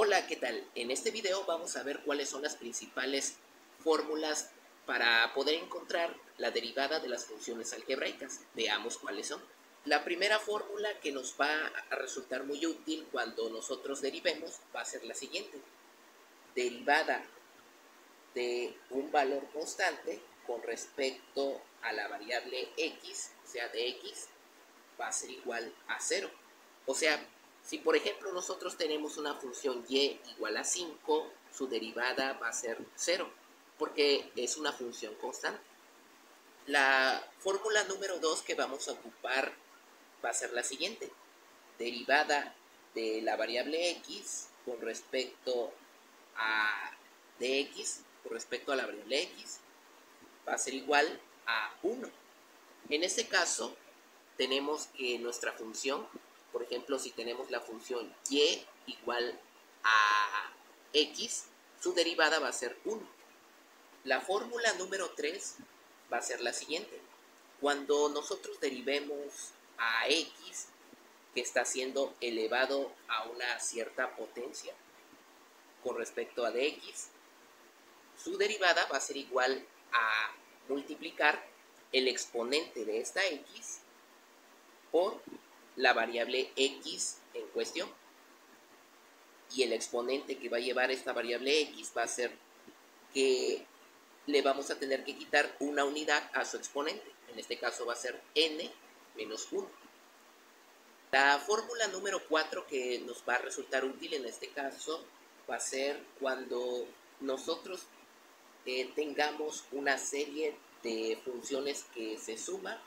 Hola, ¿qué tal? En este video vamos a ver cuáles son las principales fórmulas para poder encontrar la derivada de las funciones algebraicas. Veamos cuáles son. La primera fórmula que nos va a resultar muy útil cuando nosotros derivemos va a ser la siguiente. Derivada de un valor constante con respecto a la variable x, o sea, de x, va a ser igual a 0. O sea, si por ejemplo nosotros tenemos una función y igual a 5, su derivada va a ser 0, porque es una función constante. La fórmula número 2 que vamos a ocupar va a ser la siguiente. Derivada de la variable x con respecto a dx, con respecto a la variable x, va a ser igual a 1. En este caso, tenemos que nuestra función, por ejemplo, si tenemos la función y igual a x, su derivada va a ser 1. La fórmula número 3 va a ser la siguiente. Cuando nosotros derivemos a x, que está siendo elevado a una cierta potencia con respecto a dx, su derivada va a ser igual a multiplicar el exponente de esta x por la variable x en cuestión. Y el exponente que va a llevar esta variable x va a ser que le vamos a tener que quitar una unidad a su exponente. En este caso va a ser n menos 1. La fórmula número 4 que nos va a resultar útil en este caso va a ser cuando nosotros tengamos una serie de funciones que se suman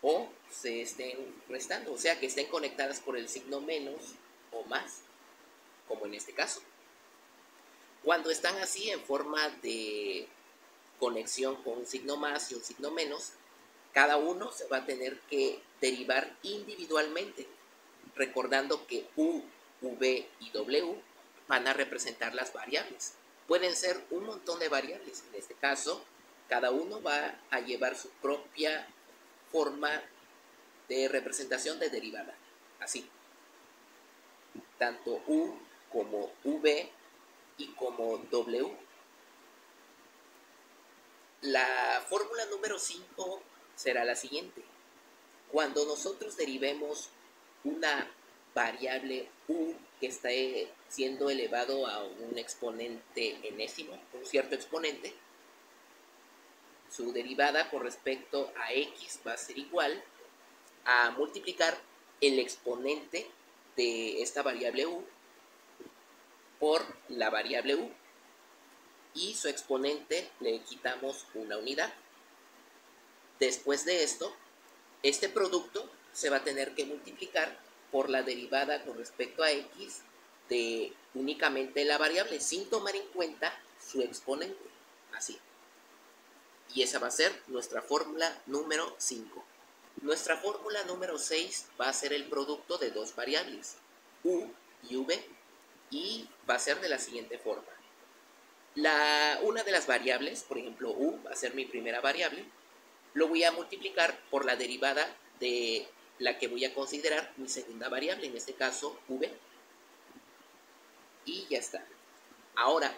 o se estén restando, o sea, que estén conectadas por el signo menos o más, como en este caso. Cuando están así en forma de conexión con un signo más y un signo menos, cada uno se va a tener que derivar individualmente, recordando que u, v y w van a representar las variables. Pueden ser un montón de variables. En este caso, cada uno va a llevar su propia forma de representación de derivada. Así. Tanto u como v y como w. La fórmula número 5 será la siguiente. Cuando nosotros derivemos una variable u que está siendo elevado a un exponente enésimo, un cierto exponente, su derivada con respecto a x va a ser igual a multiplicar el exponente de esta variable u por la variable u y su exponente le quitamos una unidad. Después de esto, este producto se va a tener que multiplicar por la derivada con respecto a x de únicamente la variable, sin tomar en cuenta su exponente. Así. Y esa va a ser nuestra fórmula número 5. Nuestra fórmula número 6 va a ser el producto de dos variables, u y v, y va a ser de la siguiente forma. Una de las variables, por ejemplo, u va a ser mi primera variable, lo voy a multiplicar por la derivada de la que voy a considerar mi segunda variable, en este caso v. Y ya está. Ahora,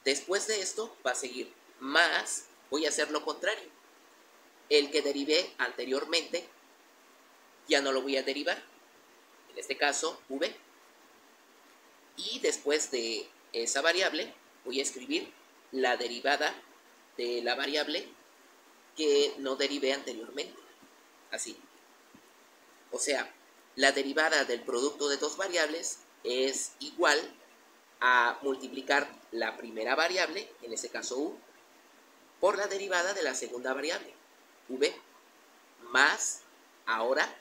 después de esto va a seguir más, voy a hacer lo contrario. El que derivé anteriormente ya no lo voy a derivar, en este caso v. Y después de esa variable voy a escribir la derivada de la variable que no derivé anteriormente. Así. O sea, la derivada del producto de dos variables es igual a multiplicar la primera variable, en este caso u, por la derivada de la segunda variable, v, más ahora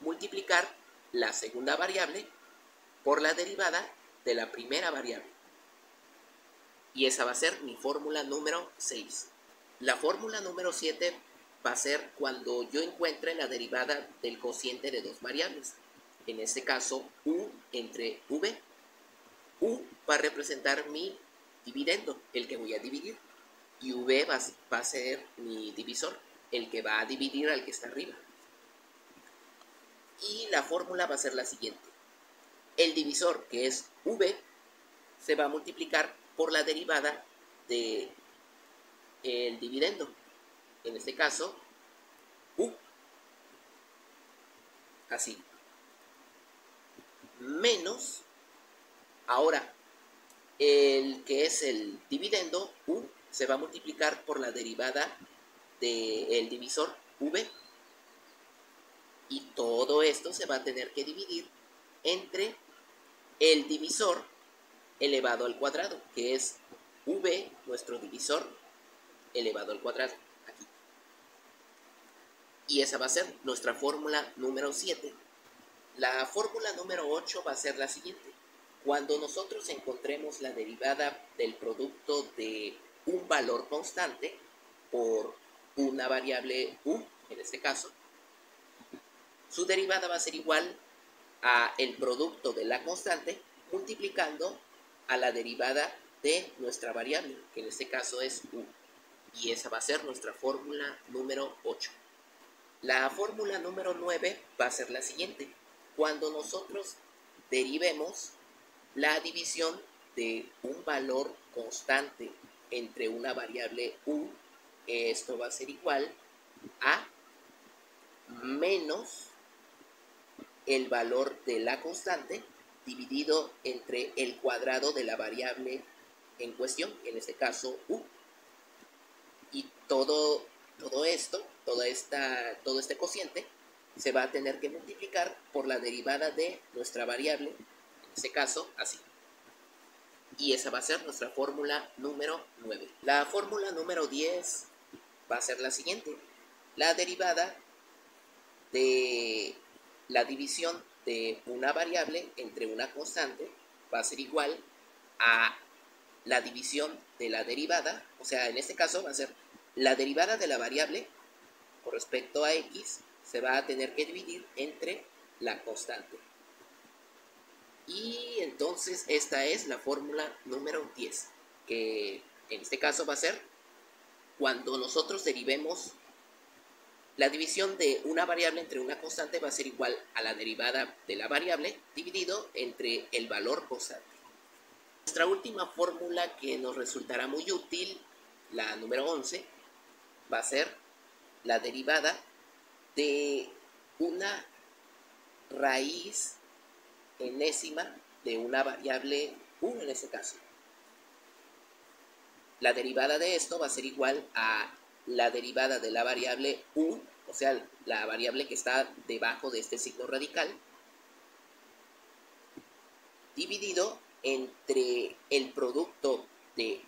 multiplicar la segunda variable por la derivada de la primera variable. Y esa va a ser mi fórmula número 6. La fórmula número 7 va a ser cuando yo encuentre la derivada del cociente de dos variables. En este caso, u entre v. U va a representar mi dividendo, el que voy a dividir. Y v va a ser mi divisor, el que va a dividir al que está arriba. Y la fórmula va a ser la siguiente. el divisor, que es v, se va a multiplicar por la derivada del dividendo, en este caso, u, así, menos, ahora, el que es el dividendo, u, se va a multiplicar por la derivada del divisor, v, y todo esto se va a tener que dividir entre el divisor elevado al cuadrado, que es v, nuestro divisor, elevado al cuadrado, aquí. Y esa va a ser nuestra fórmula número 7. La fórmula número 8 va a ser la siguiente. Cuando nosotros encontremos la derivada del producto de un valor constante por una variable u, en este caso, su derivada va a ser igual a el producto de la constante multiplicando a la derivada de nuestra variable, que en este caso es u. Y esa va a ser nuestra fórmula número 8. La fórmula número 9 va a ser la siguiente. Cuando nosotros derivemos la división de un valor constante entre una variable u, esto va a ser igual a menos el valor de la constante dividido entre el cuadrado de la variable en cuestión, en este caso u. Y todo esto, todo este cociente, se va a tener que multiplicar por la derivada de nuestra variable, en este caso, así. Y esa va a ser nuestra fórmula número 9. La fórmula número 10 va a ser la siguiente. La derivada de la división de una variable entre una constante va a ser igual a la división de la derivada, o sea, en este caso va a ser la derivada de la variable con respecto a x, se va a tener que dividir entre la constante. Y entonces esta es la fórmula número 10, que en este caso va a ser cuando nosotros derivemos la división de una variable entre una constante va a ser igual a la derivada de la variable dividido entre el valor constante. Nuestra última fórmula que nos resultará muy útil, la número 11, va a ser la derivada de una raíz enésima de una variable u en este caso. La derivada de esto va a ser igual a la derivada de la variable u, o sea, la variable que está debajo de este signo radical, dividido entre el producto de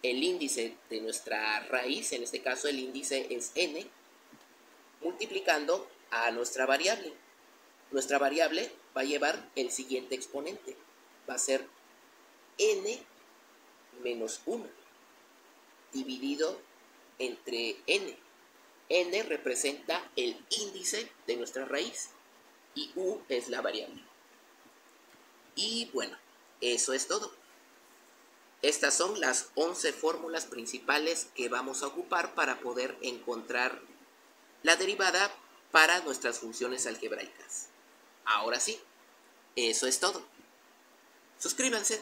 el índice de nuestra raíz, en este caso el índice es n, multiplicando a nuestra variable. Nuestra variable va a llevar el siguiente exponente, va a ser n menos 1, dividido entre n. N representa el índice de nuestra raíz y u es la variable. Y bueno, eso es todo. Estas son las 11 fórmulas principales que vamos a ocupar para poder encontrar la derivada para nuestras funciones algebraicas. Ahora sí, eso es todo. Suscríbanse.